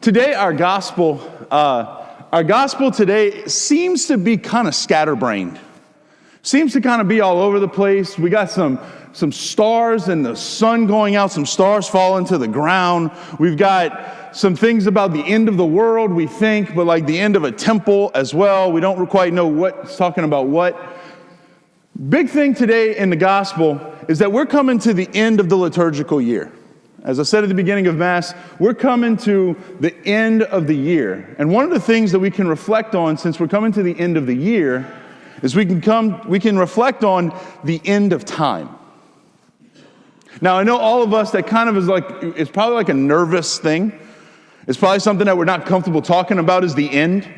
Today, our gospel today seems to be kind of scatterbrained. Seems to kind of be all over the place. We got some stars and the sun going out, some stars falling to the ground. We've got some things about the end of the world, we think, but like the end of a temple as well. We don't quite know what's talking about what. Big thing today in the gospel is that we're coming to the end of the liturgical year. As I said at the beginning of Mass, we're coming to the end of the year. And one of the things that we can reflect on, since we're coming to the end of the year, is we can reflect on the end of time. Now, I know all of us, that kind of is it's probably like a nervous thing. It's probably something that we're not comfortable talking about, is the end.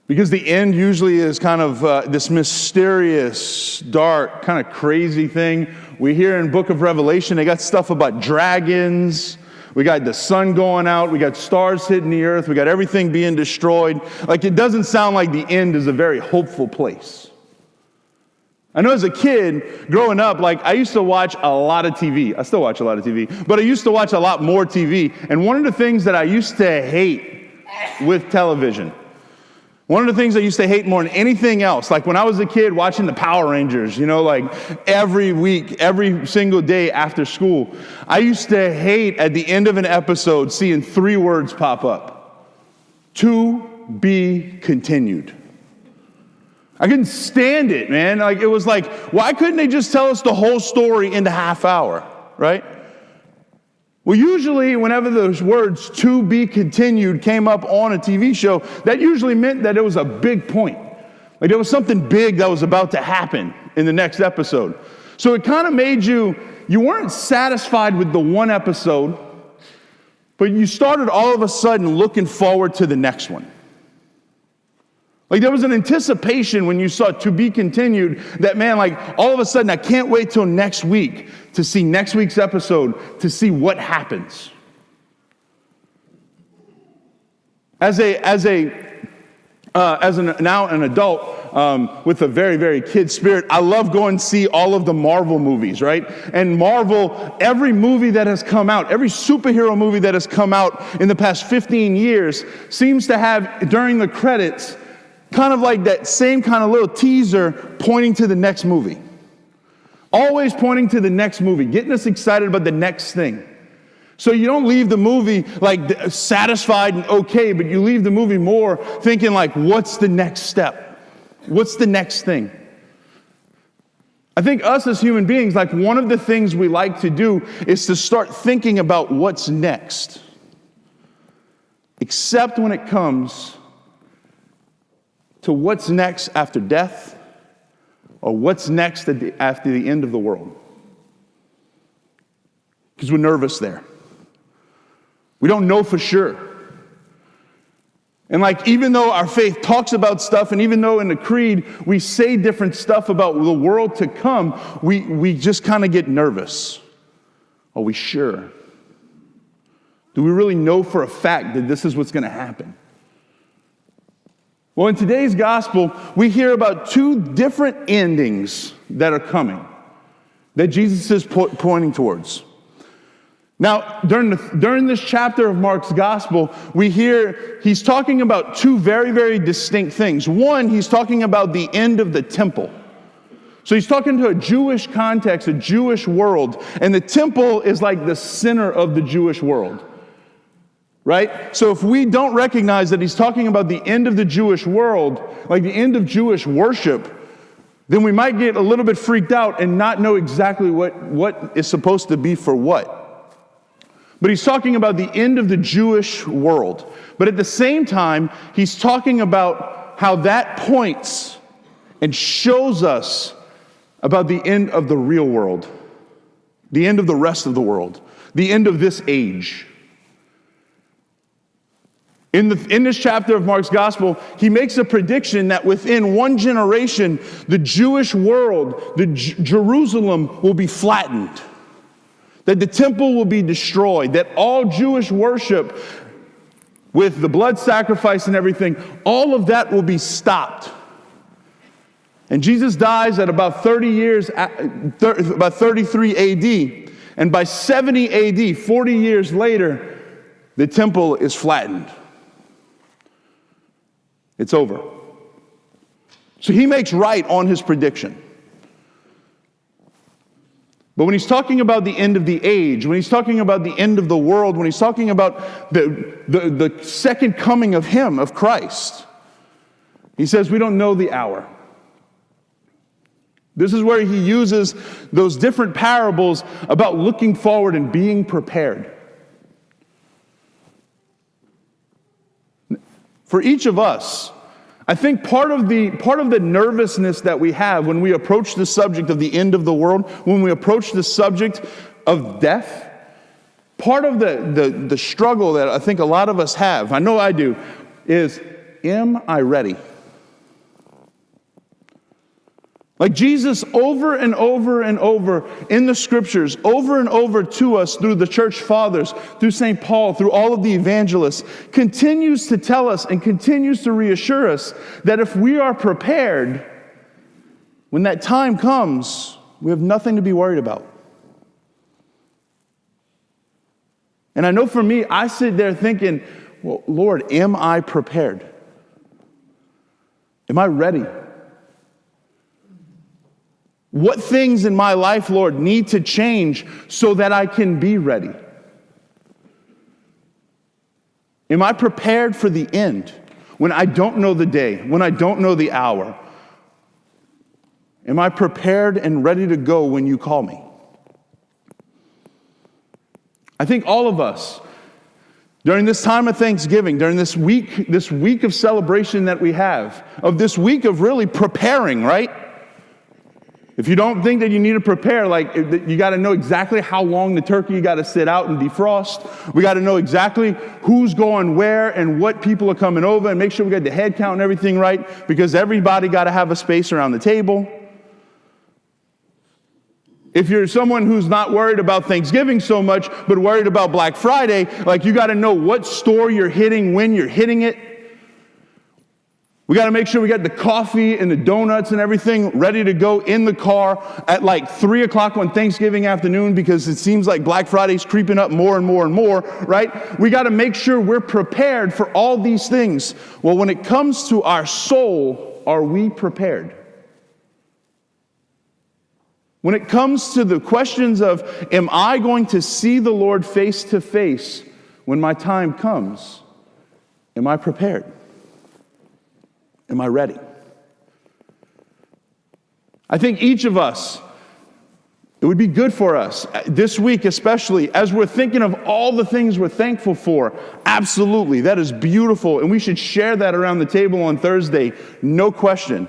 Because the end usually is kind of this mysterious, dark, kind of crazy thing. We hear in Book of Revelation, they got stuff about dragons. We got the sun going out. We got stars hitting the earth. We got everything being destroyed. Like, it doesn't sound like the end is a very hopeful place. I know as a kid, growing up, I used to watch a lot of TV. I still watch a lot of TV, but I used to watch a lot more TV. And one of the things that I used to hate with television, one of the things I used to hate more than anything else, like when I was a kid watching the Power Rangers, every week, every single day after school, I used to hate at the end of an episode seeing 3 words pop up. To be continued. I couldn't stand it, man. It was like, why couldn't they just tell us the whole story in the half hour, right? Well, usually whenever those words, to be continued, came up on a TV show, that usually meant that it was a big point. Like there was something big that was about to happen in the next episode. So it kind of made you weren't satisfied with the one episode, but you started all of a sudden looking forward to the next one. Like there was an anticipation when you saw to be continued that, man, all of a sudden I can't wait till next week to see next week's episode, to see what happens. As an adult with a very, very kid spirit, I love going to see all of the Marvel movies, right? And Marvel, every movie that has come out, every superhero movie that has come out in the past 15 years seems to have, during the credits, kind of like that same kind of little teaser pointing to the next movie. Always pointing to the next movie, getting us excited about the next thing. So you don't leave the movie satisfied and okay, but you leave the movie more thinking what's the next step? What's the next thing? I think us as human beings, one of the things we like to do is to start thinking about what's next. Except when it comes to what's next after death, or what's next after the end of the world. Because we're nervous there. We don't know for sure. And even though our faith talks about stuff, and even though in the creed we say different stuff about the world to come, we just kind of get nervous. Are we sure? Do we really know for a fact that this is what's going to happen? Well, in today's gospel, we hear about 2 different endings that are coming, that Jesus is pointing towards. Now, during this chapter of Mark's gospel, we hear he's talking about 2 very, very distinct things. One, he's talking about the end of the temple. So he's talking to a Jewish context, a Jewish world, and the temple is like the center of the Jewish world. Right? So if we don't recognize that he's talking about the end of the Jewish world, like the end of Jewish worship, then we might get a little bit freaked out and not know exactly what is supposed to be for what. But he's talking about the end of the Jewish world. But at the same time, he's talking about how that points and shows us about the end of the real world, the end of the rest of the world, the end of this age. In this chapter of Mark's gospel, he makes a prediction that within one generation, the Jewish world, Jerusalem will be flattened, that the temple will be destroyed, that all Jewish worship with the blood sacrifice and everything, all of that will be stopped. And Jesus dies at about 33 AD, and by 70 AD, 40 years later, the temple is flattened. It's over. So he makes right on his prediction. But when he's talking about the end of the age, when he's talking about the end of the world, when he's talking about the second coming of him, of Christ, he says we don't know the hour. This is where he uses those different parables about looking forward and being prepared. For each of us, I think part of the nervousness that we have when we approach the subject of the end of the world, when we approach the subject of death, part of the struggle that I think a lot of us have, I know I do, is, am I ready? Like Jesus over and over and over in the scriptures, over and over to us through the church fathers, through St. Paul, through all of the evangelists, continues to tell us and continues to reassure us that if we are prepared, when that time comes, we have nothing to be worried about. And I know for me, I sit there thinking, well, Lord, am I prepared? Am I ready? What things in my life, Lord, need to change so that I can be ready? Am I prepared for the end when I don't know the day, when I don't know the hour? Am I prepared and ready to go when you call me? I think all of us, during this time of Thanksgiving, during this week of celebration that we have, of this week of really preparing, right? If you don't think that you need to prepare, like you got to know exactly how long the turkey you got to sit out and defrost. We got to know exactly who's going where and what people are coming over, and make sure we got the head count and everything right, because everybody got to have a space around the table. If you're someone who's not worried about Thanksgiving so much, but worried about Black Friday, like you got to know what store you're hitting, when you're hitting it. We got to make sure we got the coffee and the donuts and everything ready to go in the car at like 3 o'clock on Thanksgiving afternoon, because it seems like Black Friday's creeping up more and more and more, right? We got to make sure we're prepared for all these things. Well, when it comes to our soul, are we prepared? When it comes to the questions of, am I going to see the Lord face to face when my time comes? Am I prepared? Am I ready? I think each of us, it would be good for us this week, especially as we're thinking of all the things we're thankful for. Absolutely, that is beautiful, and we should share that around the table on Thursday, no question.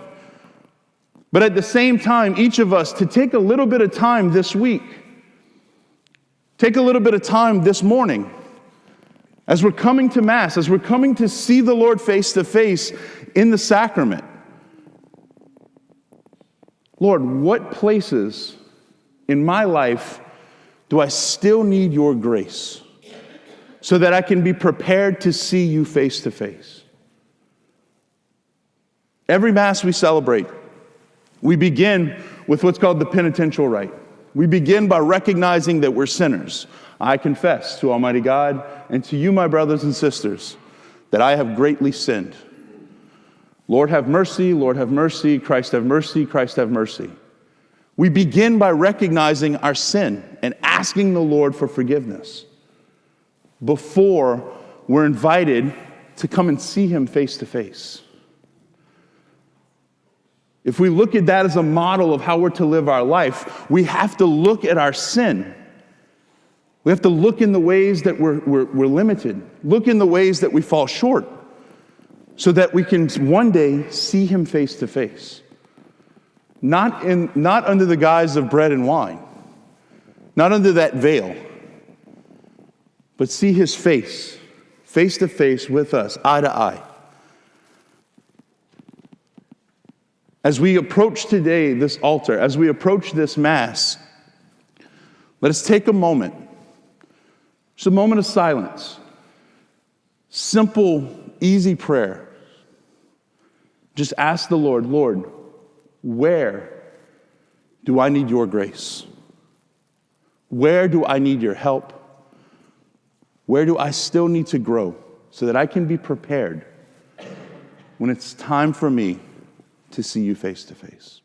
But at the same time, each of us to take a little bit of time this week, take a little bit of time this morning, as we're coming to Mass, as we're coming to see the Lord face to face in the sacrament. Lord, what places in my life do I still need your grace so that I can be prepared to see you face to face? Every Mass we celebrate, we begin with what's called the penitential rite. We begin by recognizing that we're sinners. I confess to Almighty God and to you, my brothers and sisters, that I have greatly sinned. Lord, have mercy, Lord, have mercy, Christ, have mercy, Christ, have mercy. We begin by recognizing our sin and asking the Lord for forgiveness before we're invited to come and see him face to face. If we look at that as a model of how we're to live our life, we have to look at our sin. We have to look in the ways that we're limited, look in the ways that we fall short, so that we can one day see him face to face. Not under the guise of bread and wine, not under that veil, but see his face to face with us, eye to eye. As we approach today this altar, as we approach this Mass, let us take a moment, just a moment of silence, simple, easy prayer. Just ask the Lord, Lord, where do I need your grace? Where do I need your help? Where do I still need to grow so that I can be prepared when it's time for me to see you face to face?